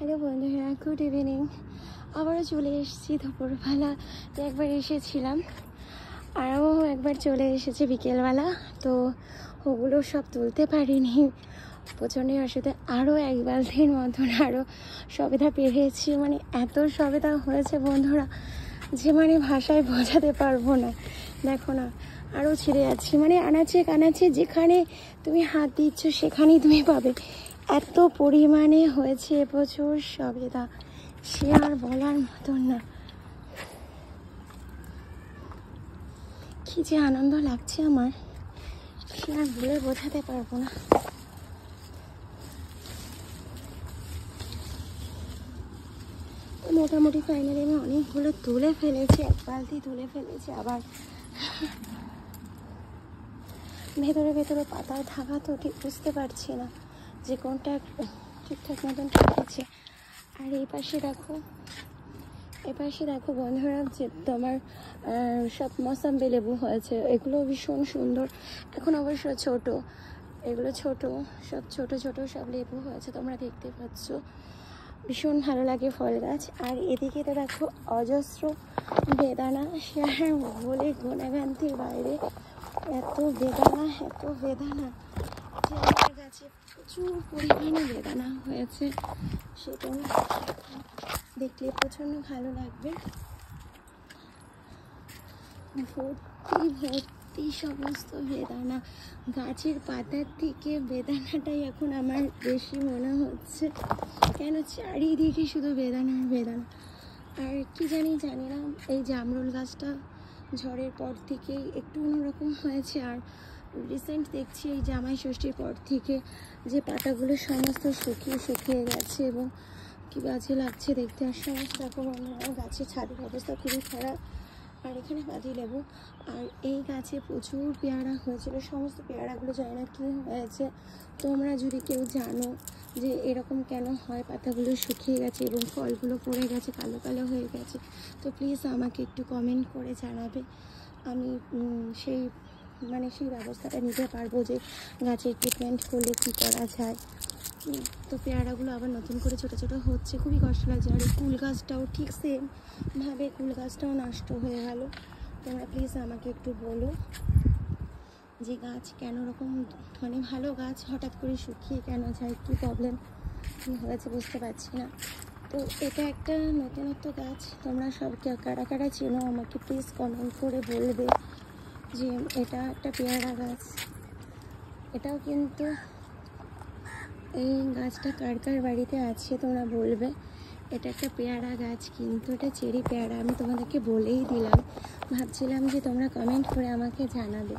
Hello বন্ধুরা, good evening. আবারও চলে এসেছি দুপুরবেলা। একবার এসেছিলাম, আরও একবার চলে এসেছি বিকেলবেলা। তো ওগুলো সব তুলতে পারিনি, প্রচণ্ড অসুবিধা। আরও এক বালতির মতন আরও সবেদা পেরেছি, মানে এত সবেদা হয়েছে বন্ধুরা যে মানে ভাষায় বোঝাতে পারবো না। দেখো না, আরও ছিঁড়ে যাচ্ছি, মানে আনাচে কানাচে যেখানে তুমি হাত দিচ্ছ সেখানেই তুমি পাবে। এত পরিমাণে হয়েছে এবছর সবেদা, সে আর বলার মতন না। কি যে আনন্দ লাগছে আমার, সে আর বলে বোঝাতে পারবো না। মোটামুটি ফাইনালি আমি অনেকগুলো তুলে ফেলেছি, এক বালতি তুলে ফেলেছি। আবার ভেতরে ভেতরে পাতার থাকা তো ঠিক বুঝতে পারছি না যে কোনটা ঠিকঠাক মতন ঠেকেছে। আর এই পাশে দেখো বন্ধুরা, যে তোমার সব মৌসম্বি লেবু হয়েছে, এগুলো ভীষণ সুন্দর। এখন অবশ্য ছোট, এগুলো ছোট, সব ছোট ছোট সব লেবু হয়েছে, তোমরা দেখতে পাচ্ছ। ভীষণ ভালো লাগে ফল গাছ। আর এদিকে তো দেখো অজস্র বেদানা, সে আর বলে গুণাগান্তির বাইরে। এত বেদানা যে আমার গাছে প্রচুর পরিমাণে বেদানা হয়েছে, সেটা দেখলে প্রচণ্ড ভালো লাগবে। ভর্তি সমস্ত বেদানা, গাছের পাতার থেকে বেদানাটাই এখন আমার বেশি মনে হচ্ছে, কেন চারিদিকে শুধু বেদানা। আর কি জানি না, এই জামরুল গাছটা ঝড়ের পর থেকেই একটু অন্যরকম হয়েছে। আর রিসেন্ট দেখছি এই জামাই ষষ্ঠীর পর থেকে যে পাতাগুলো সমস্ত শুকিয়ে গেছে এবং কি বাজে লাগছে দেখতে। আর সমস্ত রকম গাছের ছাদের অবস্থা খুবই খারাপ। আর এখানে বাজি লেবু, আর এই গাছে প্রচুর পেয়ারা হয়েছিল। সমস্ত পেয়ারাগুলো জানি না কী হয়েছে। তোমরা যদি কেউ জানো যে এরকম কেন হয়, পাতাগুলো শুকিয়ে গেছে এবং ফলগুলো পড়ে গেছে, কালো কালো হয়ে গেছে, তো প্লিজ আমাকে একটু কমেন্ট করে জানাবে। আমি সেই ব্যবস্থাটা নিতে পারবো যে গাছের ট্রিটমেন্ট করলে কী করা যায়। তো পেয়ারাগুলো আবার নতুন করে ছোটো ছোটো হচ্ছে, খুবই কষ্ট লাগছে। আর কুল গাছটাও ঠিক সেমভাবে কুল গাছটাও নষ্ট হয়ে গেল। তোমরা প্লিজ আমাকে একটু বলো যে গাছ কেন রকম, মানে ভালো গাছ হঠাৎ করে শুকিয়ে কেন যায়, কী প্রবলেম কী হয়েছে বুঝতে পারছি না। তো এটা একটা নতুনত্ব গাছ, তোমরা সব কারা চেনো আমাকে প্লিজ কমেন্ট করে বলবে যে এটা একটা পেয়ারা গাছ। এটাও কিন্তু এই গাছটা কার বাড়িতে আছে তোমরা বলবে। এটা একটা পেয়ারা গাছ, কিন্তু এটা চেরি পেয়ারা। আমি তোমাদেরকে বলেই দিলাম, ভাবছিলাম যে তোমরা কমেন্ট করে আমাকে জানাবে।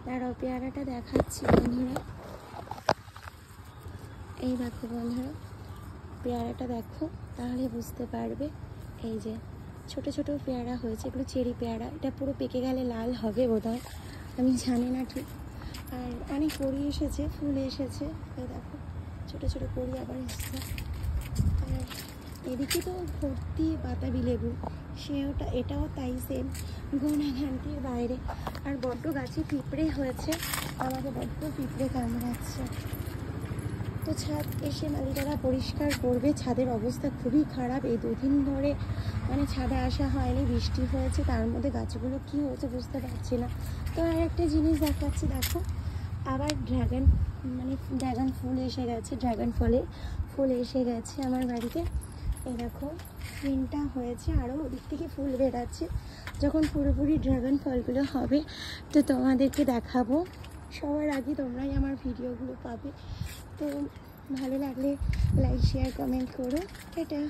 তারাও পেয়ারাটা দেখাচ্ছি বন্ধুরা, এই দেখো বন্ধুরা, পেয়ারাটা দেখো তাহলে বুঝতে পারবে। এই যে ছোট ছোট পেয়ারা হয়েছে, এগুলো চেরি পেয়ারা। এটা পুরো পেকে গেলে লাল হবে বোধহয়, আমি জানি না ঠিক। আর অনেক কড়ি এসেছে, ফুল এসেছে, এই দেখো ছোটো ছোটো কড়ি আবার এসছে। আর এদিকে তো ভর্তি বাতাবি লেবু, এটাও তাই সেম, গুণাগান্তির বাইরে। আর বড্ড গাছে পিঁপড়ে হয়েছে, আমাকে বড্ড পিঁপড়ে কামড়াচ্ছে। তো ছাদ এসে মালিকারা পরিষ্কার করবে। ছাদের অবস্থা খুবই খারাপ, এই দুদিন ধরে মানে ছাদে আসা হয়নি, বৃষ্টি হয়েছে, তার মধ্যে গাছগুলো কী হয়েছে বুঝতে পারছি না। তো আর একটা জিনিস দেখাচ্ছি, দেখো আবার ড্রাগন ফুল এসে গেছে, ড্রাগন ফলের ফুল এসে গেছে আমার বাড়িতে। এই দেখো 3টা হয়েছে, আরও ওদিক থেকে ফুল বেরাচ্ছে। যখন পুরোপুরি ড্রাগন ফলগুলো হবে তো তোমাদেরকে দেখাবো, সবার আগে তোমরাই আমার ভিডিওগুলো পাবে। তো ভালো লাগলে লাইক শেয়ার কমেন্ট করো। এটা